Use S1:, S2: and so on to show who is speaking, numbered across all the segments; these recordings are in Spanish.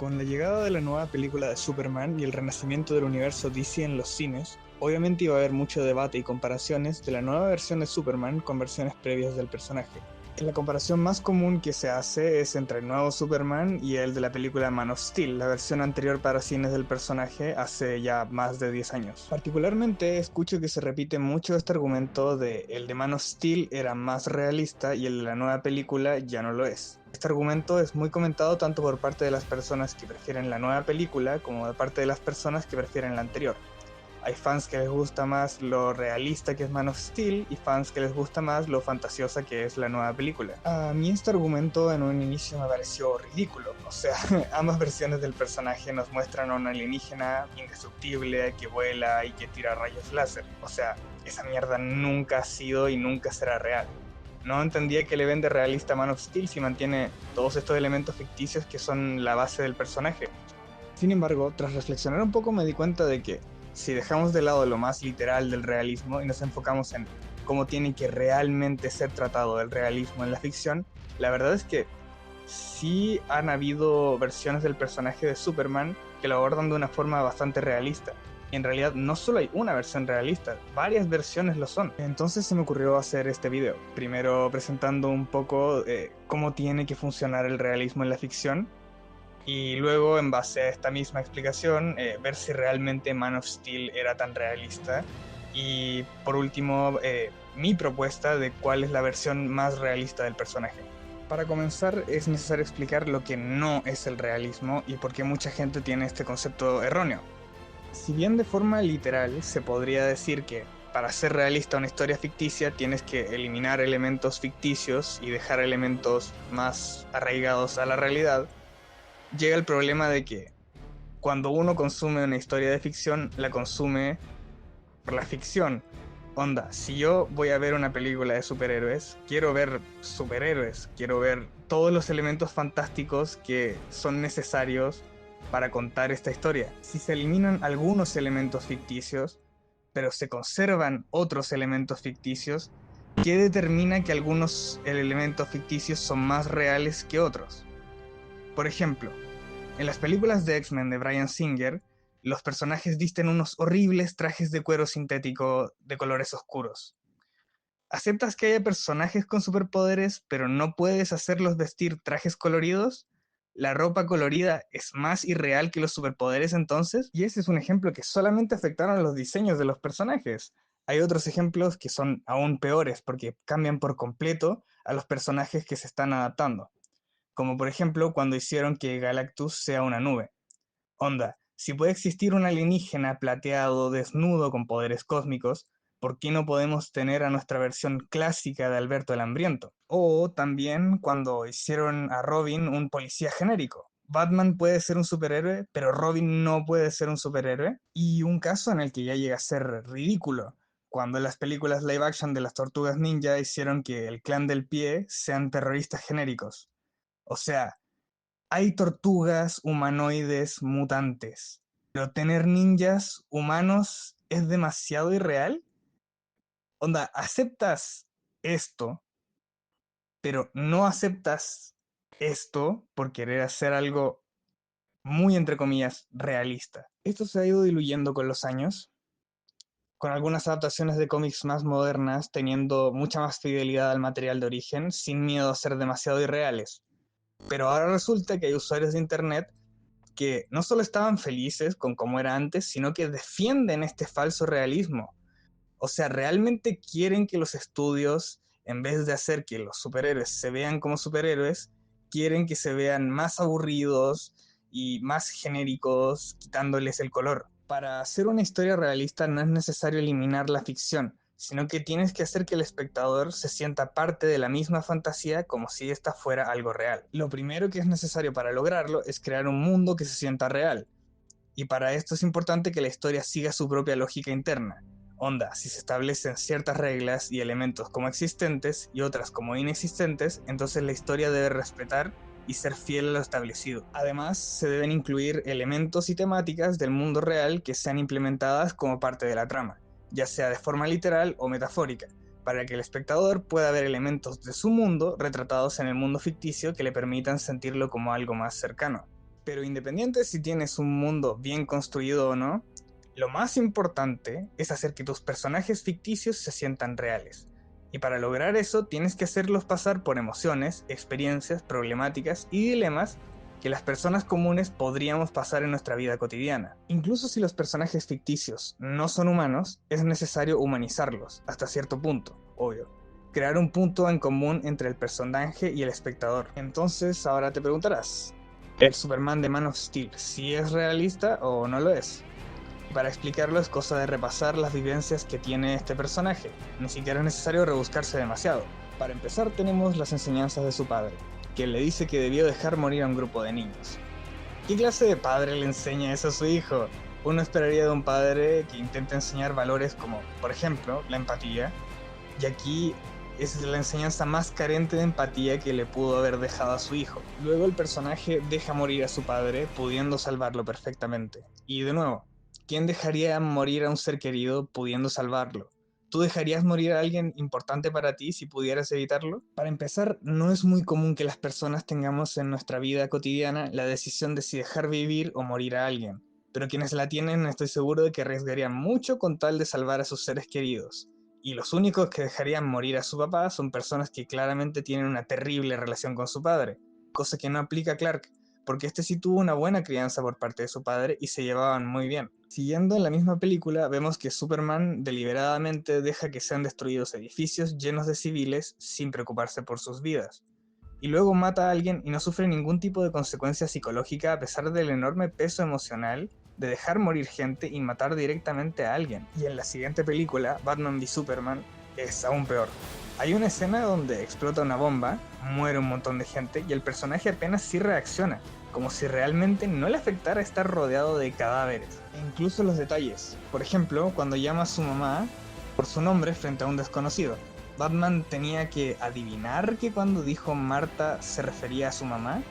S1: Con la llegada de la nueva película de Superman y el renacimiento del universo DC en los cines, obviamente iba a haber mucho debate y comparaciones de la nueva versión de Superman con versiones previas del personaje. La comparación más común que se hace es entre el nuevo Superman y el de la película Man of Steel, la versión anterior para cines del personaje hace ya más de 10 años. Particularmente escucho que se repite mucho este argumento de el de Man of Steel era más realista y el de la nueva película ya no lo es. Este argumento es muy comentado tanto por parte de las personas que prefieren la nueva película como de parte de las personas que prefieren la anterior. Hay fans que les gusta más lo realista que es Man of Steel y fans que les gusta más lo fantasiosa que es la nueva película. A mí este argumento en un inicio me pareció ridículo. O sea, ambas versiones del personaje nos muestran a un alienígena indestructible que vuela y que tira rayos láser. O sea, esa mierda nunca ha sido y nunca será real. No entendía que le vende realista a Man of Steel si mantiene todos estos elementos ficticios que son la base del personaje. Sin embargo, tras reflexionar un poco me di cuenta de que si dejamos de lado lo más literal del realismo y nos enfocamos en cómo tiene que realmente ser tratado el realismo en la ficción, la verdad es que sí han habido versiones del personaje de Superman que lo abordan de una forma bastante realista. Y en realidad no solo hay una versión realista, varias versiones lo son. Entonces se me ocurrió hacer este video. Primero presentando un poco cómo tiene que funcionar el realismo en la ficción y luego, en base a esta misma explicación, ver si realmente Man of Steel era tan realista. Y por último, mi propuesta de cuál es la versión más realista del personaje. Para comenzar, es necesario explicar lo que no es el realismo y por qué mucha gente tiene este concepto erróneo. Si bien de forma literal se podría decir que para ser realista una historia ficticia tienes que eliminar elementos ficticios y dejar elementos más arraigados a la realidad, llega el problema de que cuando uno consume una historia de ficción, la consume por la ficción. Onda, si yo voy a ver una película de superhéroes, quiero ver todos los elementos fantásticos que son necesarios para contar esta historia. Si se eliminan algunos elementos ficticios, pero se conservan otros elementos ficticios, ¿qué determina que algunos elementos ficticios son más reales que otros? Por ejemplo, en las películas de X-Men de Bryan Singer, los personajes visten unos horribles trajes de cuero sintético de colores oscuros. ¿Aceptas que haya personajes con superpoderes, pero no puedes hacerlos vestir trajes coloridos? ¿La ropa colorida es más irreal que los superpoderes entonces? Y ese es un ejemplo que solamente afectaron los diseños de los personajes. Hay otros ejemplos que son aún peores porque cambian por completo a los personajes que se están adaptando, como por ejemplo cuando hicieron que Galactus sea una nube. Onda, si puede existir un alienígena plateado, desnudo, con poderes cósmicos, ¿por qué no podemos tener a nuestra versión clásica de Alberto el Hambriento? O también cuando hicieron a Robin un policía genérico. Batman puede ser un superhéroe, pero Robin no puede ser un superhéroe. Y un caso en el que ya llega a ser ridículo, cuando en las películas live action de las Tortugas Ninja hicieron que el clan del pie sean terroristas genéricos. O sea, hay tortugas humanoides mutantes, pero tener ninjas humanos es demasiado irreal. Onda, aceptas esto, pero no aceptas esto por querer hacer algo muy, entre comillas, realista. Esto se ha ido diluyendo con los años, con algunas adaptaciones de cómics más modernas teniendo mucha más fidelidad al material de origen, sin miedo a ser demasiado irreales. Pero ahora resulta que hay usuarios de internet que no solo estaban felices con cómo era antes, sino que defienden este falso realismo. O sea, realmente quieren que los estudios, en vez de hacer que los superhéroes se vean como superhéroes, quieren que se vean más aburridos y más genéricos, quitándoles el color. Para hacer una historia realista no es necesario eliminar la ficción, sino que tienes que hacer que el espectador se sienta parte de la misma fantasía como si esta fuera algo real. Lo primero que es necesario para lograrlo es crear un mundo que se sienta real. Y para esto es importante que la historia siga su propia lógica interna. Onda, si se establecen ciertas reglas y elementos como existentes y otras como inexistentes, entonces la historia debe respetar y ser fiel a lo establecido. Además, se deben incluir elementos y temáticas del mundo real que sean implementadas como parte de la trama, ya sea de forma literal o metafórica, para que el espectador pueda ver elementos de su mundo retratados en el mundo ficticio que le permitan sentirlo como algo más cercano. Pero independiente si tienes un mundo bien construido o no, lo más importante es hacer que tus personajes ficticios se sientan reales. Y para lograr eso tienes que hacerlos pasar por emociones, experiencias, problemáticas y dilemas que las personas comunes podríamos pasar en nuestra vida cotidiana. Incluso si los personajes ficticios no son humanos, es necesario humanizarlos, hasta cierto punto, obvio. Crear un punto en común entre el personaje y el espectador. Entonces, ahora te preguntarás, ¿el Superman de Man of Steel sí es realista o no lo es? Para explicarlo es cosa de repasar las vivencias que tiene este personaje, ni siquiera es necesario rebuscarse demasiado. Para empezar tenemos las enseñanzas de su padre, que le dice que debió dejar morir a un grupo de niños. ¿Qué clase de padre le enseña eso a su hijo? Uno esperaría de un padre que intente enseñar valores como, por ejemplo, la empatía, y aquí es la enseñanza más carente de empatía que le pudo haber dejado a su hijo. Luego el personaje deja morir a su padre, pudiendo salvarlo perfectamente. Y de nuevo, ¿quién dejaría morir a un ser querido pudiendo salvarlo? ¿Tú dejarías morir a alguien importante para ti si pudieras evitarlo? Para empezar, no es muy común que las personas tengamos en nuestra vida cotidiana la decisión de si dejar vivir o morir a alguien, pero quienes la tienen estoy seguro de que arriesgarían mucho con tal de salvar a sus seres queridos. Y los únicos que dejarían morir a su papá son personas que claramente tienen una terrible relación con su padre, cosa que no aplica a Clark, porque este sí tuvo una buena crianza por parte de su padre y se llevaban muy bien. Siguiendo en la misma película, vemos que Superman deliberadamente deja que sean destruidos edificios llenos de civiles sin preocuparse por sus vidas. Y luego mata a alguien y no sufre ningún tipo de consecuencia psicológica a pesar del enorme peso emocional de dejar morir gente y matar directamente a alguien. Y en la siguiente película, Batman v Superman, es aún peor. Hay una escena donde explota una bomba, muere un montón de gente y el personaje apenas sí reacciona, como si realmente no le afectara estar rodeado de cadáveres. E incluso los detalles. Por ejemplo, cuando llama a su mamá por su nombre frente a un desconocido. Batman tenía que adivinar que cuando dijo Marta se refería a su mamá.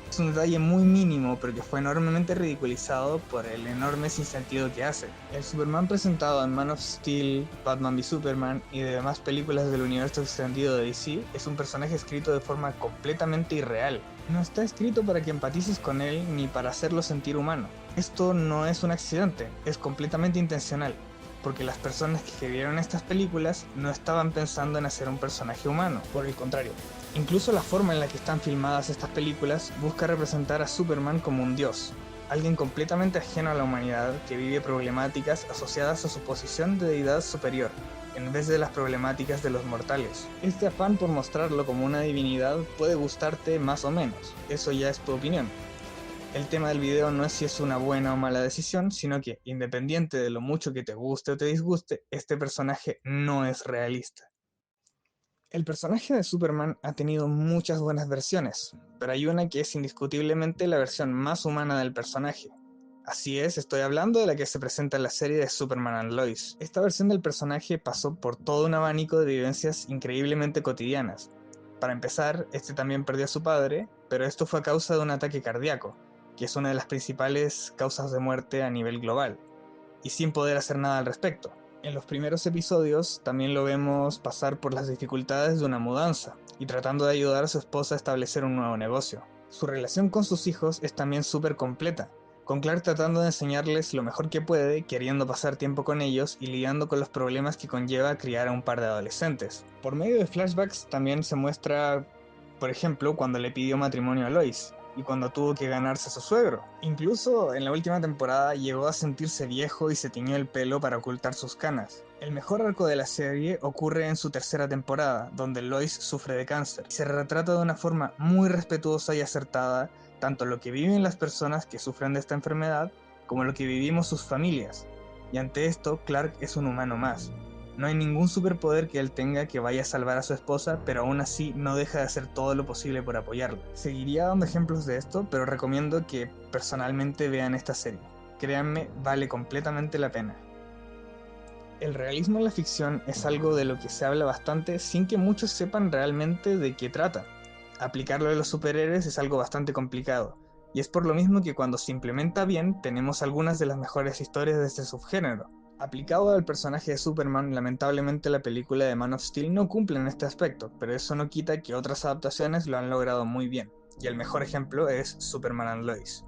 S1: Es un detalle muy mínimo, pero que fue enormemente ridiculizado por el enorme sinsentido que hace. El Superman presentado en Man of Steel, Batman v Superman y demás películas del universo extendido de DC es un personaje escrito de forma completamente irreal. No está escrito para que empatices con él ni para hacerlo sentir humano. Esto no es un accidente, es completamente intencional, porque las personas que vieron estas películas no estaban pensando en hacer un personaje humano, por el contrario. Incluso la forma en la que están filmadas estas películas busca representar a Superman como un dios, alguien completamente ajeno a la humanidad que vive problemáticas asociadas a su posición de deidad superior, en vez de las problemáticas de los mortales. Este afán por mostrarlo como una divinidad puede gustarte más o menos, eso ya es tu opinión. El tema del video no es si es una buena o mala decisión, sino que, independiente de lo mucho que te guste o te disguste, este personaje no es realista. El personaje de Superman ha tenido muchas buenas versiones, pero hay una que es indiscutiblemente la versión más humana del personaje. Así es, estoy hablando de la que se presenta en la serie de Superman and Lois. Esta versión del personaje pasó por todo un abanico de vivencias increíblemente cotidianas. Para empezar, este también perdió a su padre, pero esto fue a causa de un ataque cardíaco, que es una de las principales causas de muerte a nivel global, y sin poder hacer nada al respecto. En los primeros episodios también lo vemos pasar por las dificultades de una mudanza y tratando de ayudar a su esposa a establecer un nuevo negocio. Su relación con sus hijos es también súper completa, con Clark tratando de enseñarles lo mejor que puede, queriendo pasar tiempo con ellos y lidiando con los problemas que conlleva criar a un par de adolescentes. Por medio de flashbacks también se muestra, por ejemplo, cuando le pidió matrimonio a Lois, y cuando tuvo que ganarse a su suegro. Incluso en la última temporada llegó a sentirse viejo y se tiñó el pelo para ocultar sus canas. El mejor arco de la serie ocurre en su tercera temporada, donde Lois sufre de cáncer. Se retrata de una forma muy respetuosa y acertada tanto lo que viven las personas que sufren de esta enfermedad como lo que vivimos sus familias. Y ante esto, Clark es un humano más. No hay ningún superpoder que él tenga que vaya a salvar a su esposa, pero aún así no deja de hacer todo lo posible por apoyarla. Seguiría dando ejemplos de esto, pero recomiendo que personalmente vean esta serie. Créanme, vale completamente la pena. El realismo en la ficción es algo de lo que se habla bastante sin que muchos sepan realmente de qué trata. Aplicarlo a los superhéroes es algo bastante complicado, y es por lo mismo que cuando se implementa bien tenemos algunas de las mejores historias de este subgénero. Aplicado al personaje de Superman, lamentablemente la película de Man of Steel no cumple en este aspecto, pero eso no quita que otras adaptaciones lo han logrado muy bien, y el mejor ejemplo es Superman and Lois.